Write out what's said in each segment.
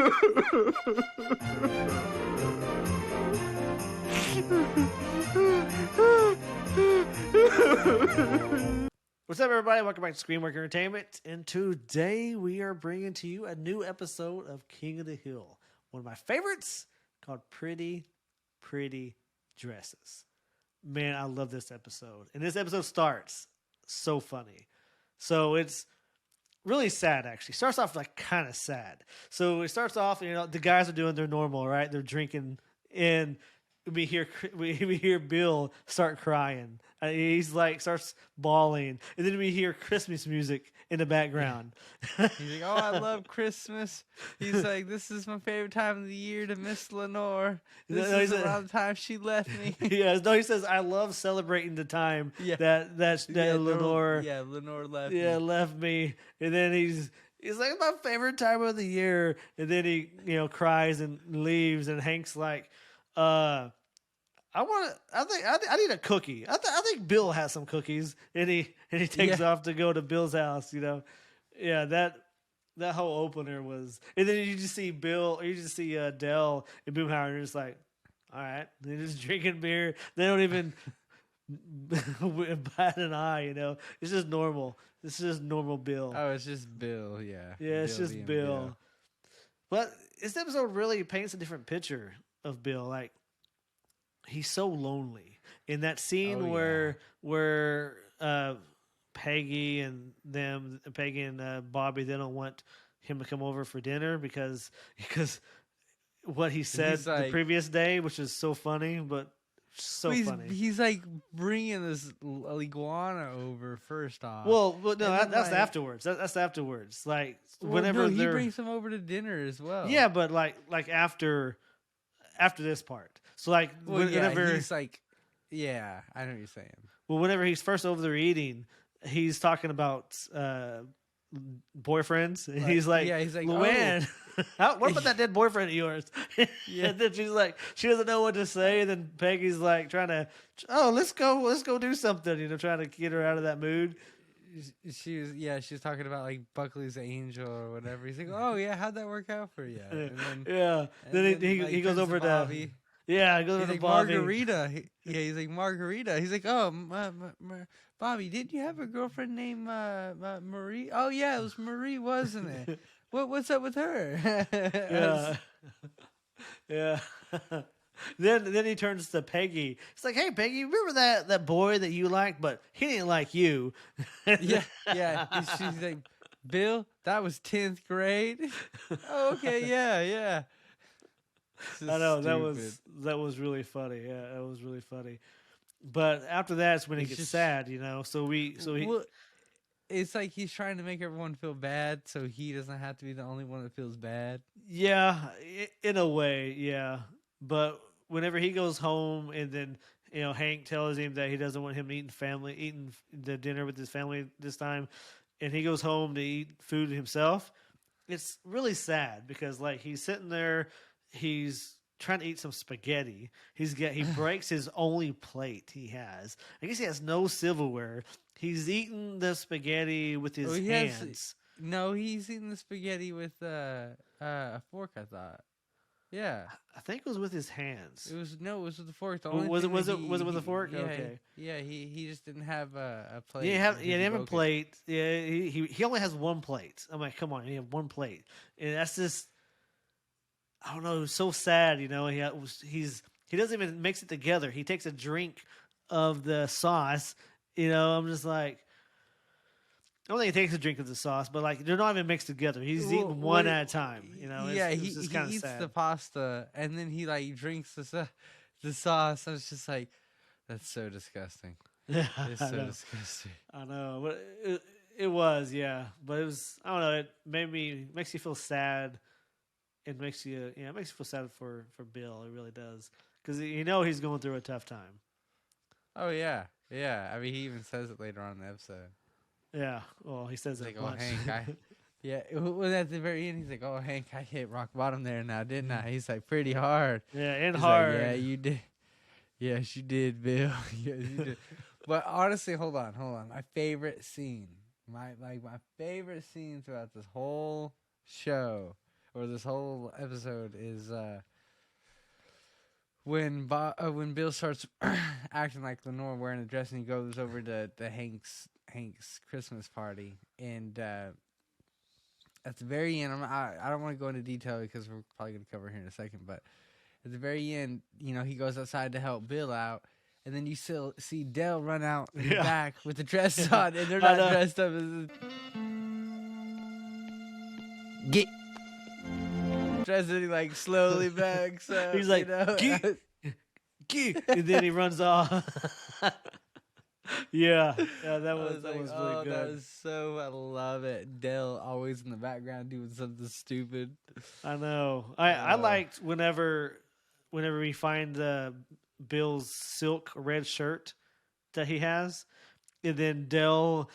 What's up, everybody? Welcome back to Screenwork Entertainment. And today we are bringing to you a new episode of King of the Hill. One of my favorites called Pretty, Pretty Dresses. Man, I love this episode. And this episode starts so funny. So it's really sad, actually. Starts off like kind of sad. So it starts off, the guys are doing their normal, right? They're drinking, and we hear Bill start crying. He's like starts bawling, and then we hear Christmas music in the background. He's like, "Oh, I love Christmas." He's like, "This is my favorite time of the year to miss Lenore. This is around the time she left me." Yeah, no, he says, "I love celebrating the time that Lenore, Lenore left. Yeah, left me." And then he's like, "My favorite time of the year," and then he cries and leaves, and Hank's like, I need a cookie. I think Bill has some cookies, and he takes off to go to Bill's house. Yeah, that whole opener was, and then you just see Bill, or you just see Dell and Boomhauer, and they're just like, all right, they're just drinking beer. They don't even bat an eye. It's just normal. It's just normal Bill. Oh, it's just Bill. Yeah, it's just Bill. But this episode really paints a different picture of Bill. Like, he's so lonely in that scene where Peggy and Bobby, they don't want him to come over for dinner because what he said the previous day, which is so funny, but funny. He's like bringing this iguana over first off. Well, no, that's afterwards. That's afterwards. Like, whenever he brings him over to dinner as well. Yeah, but like after this part. So like whenever he's like, I know what you're saying. Well, whenever he's first over there eating, he's talking about boyfriends, and he's like, Luann, what about that dead boyfriend of yours? And then she's like, she doesn't know what to say. And then Peggy's like trying to, let's go do something, trying to get her out of that mood. She was talking about like Buckley's angel or whatever. He's like, oh yeah, how'd that work out for you? And then he goes over to Bobby. Yeah, he goes over to Bobby. Margarita. He's like, Margarita. He's like, oh, Bobby, didn't you have a girlfriend named Marie? Oh yeah, it was Marie, wasn't it? What's up with her? Yeah. Then he turns to Peggy. It's like, hey, Peggy, remember that boy that you liked, but he didn't like you? Yeah. She's like, Bill, that was 10th grade. Oh, okay, yeah. I know, that was really funny. Yeah, that was really funny. But after that's when he gets sad, it's like he's trying to make everyone feel bad, so he doesn't have to be the only one that feels bad. Yeah, in a way, yeah. But whenever he goes home, and then Hank tells him that he doesn't want him eating the dinner with his family this time, and he goes home to eat food himself, it's really sad because like he's sitting there. He's trying to eat some spaghetti. He breaks his only plate he has. I guess he has no silverware. He's eating the spaghetti with his hands. He's eating the spaghetti with a fork, I thought. Yeah. I think it was with his hands. It was with the fork. Was it with a fork? Yeah, okay. Yeah, he just didn't have a plate. He didn't have a plate. Yeah, he only has one plate. I'm like, come on, you have one plate. And that's just, I don't know, it was so sad, he doesn't even mix it together. He takes a drink of the sauce, I'm just like, I don't think he takes a drink of the sauce, but like they're not even mixed together. He's eating one at a time, he eats the pasta and then he like drinks the sauce. I was just like, that's so disgusting. Yeah, it's so disgusting. I know, but it was, yeah. But it was, I don't know, it makes you feel sad. It makes you feel sad for Bill. It really does, because he's going through a tough time. Oh yeah. I mean, he even says it later on in the episode. Yeah, well, he says it like, "Oh, Hank, at the very end, he's like, "Oh, Hank, I hit rock bottom there now, didn't I?" He's like, "Pretty hard." Yeah, and he's hard. Like, yeah, you did. Yes, you did, Bill. Yes, you did. But honestly, hold on. My favorite scene, my favorite scene throughout this whole show. or this whole episode is when Bill starts acting like Lenore wearing a dress, and he goes over to Hank's Christmas party, and at the very end, I don't want to go into detail because we're probably going to cover it here in a second, but at the very end, he goes outside to help Bill out, and then you still see Dell run out in the back with the dress on, and they're not dressed up as Get. dressed, and he like slowly backs up. He's like, "Geek, geek," and then he runs off. yeah, that was really good. That was so, I love it. Dell always in the background doing something stupid. I know. I liked whenever we find Bill's silk red shirt that he has, and then Dell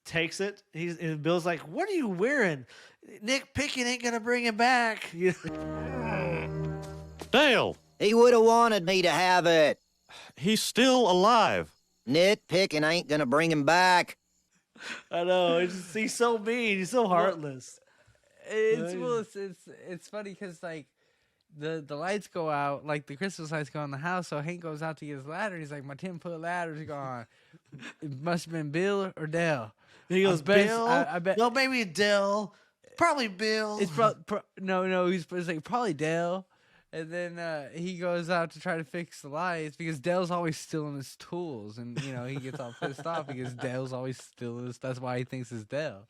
takes it. And Bill's like, "What are you wearing? Nick Pickett ain't gonna bring him back." Dale, He would have wanted me to have it. he's still alive. Nitpicking ain't gonna bring him back. I know. He's so mean. He's so heartless. It's funny because like the lights go out, like the Christmas lights go on the house. So Hank goes out to get his ladder. He's like, my 10-foot ladder's gone. It must have been Bill or Dell. He goes, Bill. I bet. No, maybe Dell. Probably Bill. It's no. He's like probably Dell. And then he goes out to try to fix the lights because Dell's always stealing his tools, and he gets all pissed off because Dell's always stealing his. That's why he thinks it's Dell.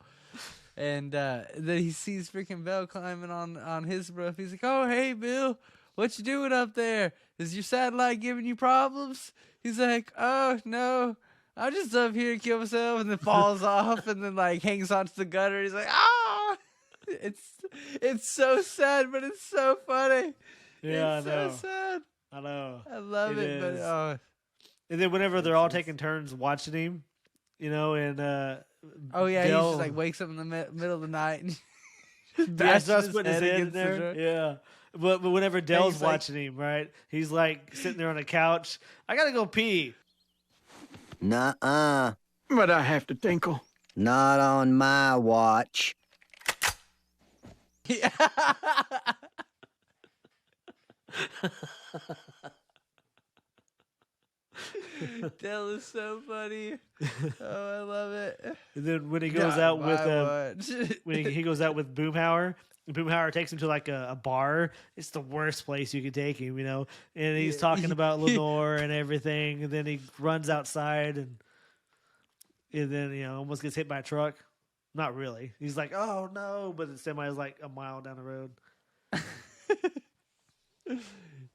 And then he sees freaking Bill climbing on his roof. He's like, "Oh, hey, Bill, what you doing up there? Is your satellite giving you problems?" He's like, "Oh no, I'm just up here to kill myself," and then falls off, and then like hangs onto the gutter. He's like, "Ah!" It's so sad, but it's so funny. Yeah, it's I know. so sad. I know. I love it, but And then whenever they're all taking turns watching him, and oh yeah, Dell, he just like wakes up in the middle of the night and starts putting his head in against the there. door. Yeah. But whenever Dell's he's like- watching him, right, he's like sitting there on a couch. I gotta go pee. Nuh-uh. But I have to tinkle. Not on my watch. Yeah. Dell is so funny. Oh, I love it. And then when he goes out with watch. when he goes out with Boomhauer, Boomhauer takes him to like a bar. It's the worst place you could take him, And he's talking about Lenore and everything. And then he runs outside and then almost gets hit by a truck. Not really. He's like, "Oh no!" But the semi is like a mile down the road.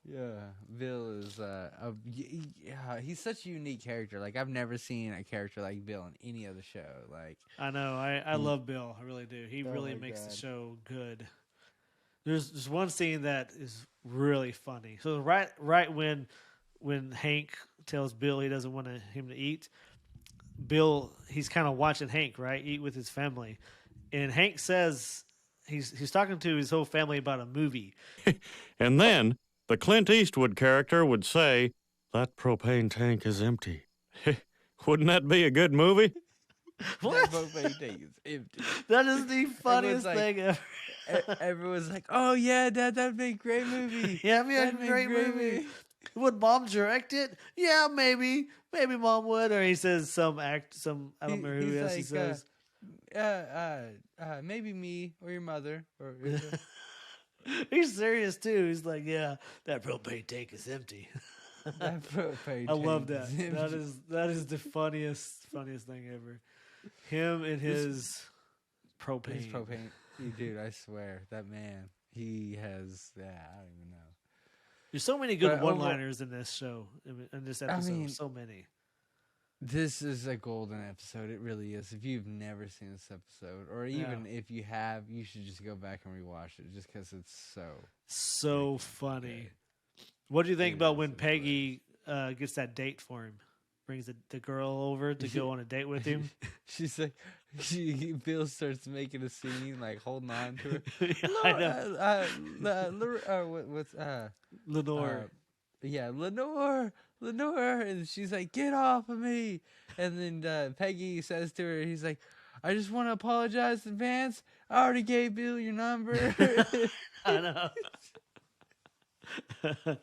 Yeah, Bill is he's such a unique character. Like I've never seen a character like Bill in any other show. Like I know. I love Bill. I really do. He really my makes the God. show good. There's one scene that is really funny. So right when Hank tells Bill he doesn't want him to eat, Bill he's kind of watching Hank eat with his family, and Hank says he's talking to his whole family about a movie. And then the Clint Eastwood character would say, "That propane tank is empty." Wouldn't that be a good movie? What? That propane tank is empty. That is the funniest like- thing ever. Everyone's like, "Oh yeah, Dad, that'd be a great movie." Yeah, it'd That'd be a great movie. Would Mom direct it? Yeah, maybe Mom would. Or he says I don't remember who else he says. Maybe me or your mother or. He's serious too. He's like, "Yeah, that propane tank is empty." That propane I love tank that. is empty. That is the funniest thing ever. Him and his propane. His propane, dude. I swear that man. He has. Yeah, I don't even know. There's so many good But one-liners in this show, in this episode. mean, So many. This is a golden episode. It really is. If you've never seen this episode, or even if you have, you should just go back and rewatch it, just because it's so funny. What do you think It about is, when it's Peggy gets that date for him? Brings the girl over to go on a date with him. She's like, Bill starts making a scene, like holding on to her. Yeah, I know. What's Lenore. yeah, Lenore, and she's like, "Get off of me!" And then Peggy says to her, "He's like, I just want to apologize in advance. I already gave Bill your number. I know. like, at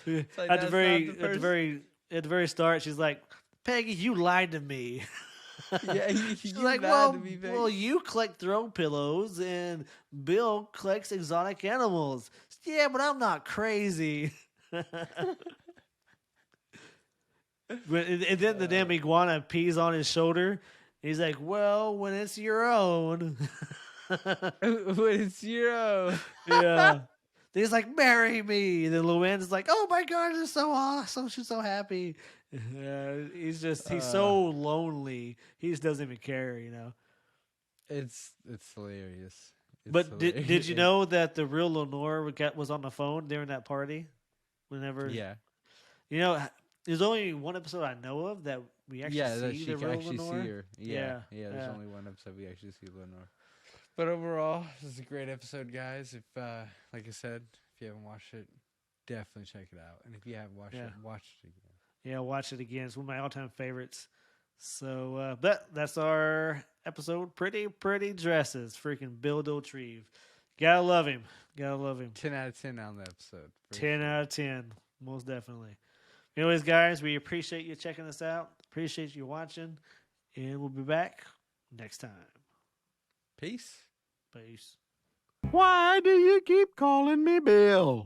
the that's very, not the at the person. very, at the very start, she's like, "Peggy, you lied to me." Yeah, She's you like, lied to "Well, me, well, Peggy." you collect throw pillows, and Bill collects exotic animals." Yeah, but I'm not crazy. And then the damn iguana pees on his shoulder. He's like, "Well, when it's your own." When it's zero. Yeah. He's like, "Marry me." And then Luann's like, "Oh my god, it's so awesome. She's so happy." He's so lonely. He just doesn't even care, you know. It's hilarious. It's But did you hilarious. know that the real Lenore was on the phone during that party? Whenever Yeah. you know, there's only one episode I know of that we actually Yeah, that see she the can real actually Lenore. see her. Yeah, There's yeah. only one episode we actually see Lenore. But overall, this is a great episode, guys. If, like I said, if you haven't watched it, definitely check it out. And if you have watched Yeah. it, watch it again. Yeah, watch it again. It's one of my all-time favorites. So, but that's our episode. Pretty dresses. Freaking Bill Dauterive. Gotta love him. Gotta love him. 10 out of 10 on the episode. for 10 sure. out of 10. Most definitely. Anyways, guys, we appreciate you checking us out. Appreciate you watching. And we'll be back next time. Peace. Peace. Why do you keep calling me Bill?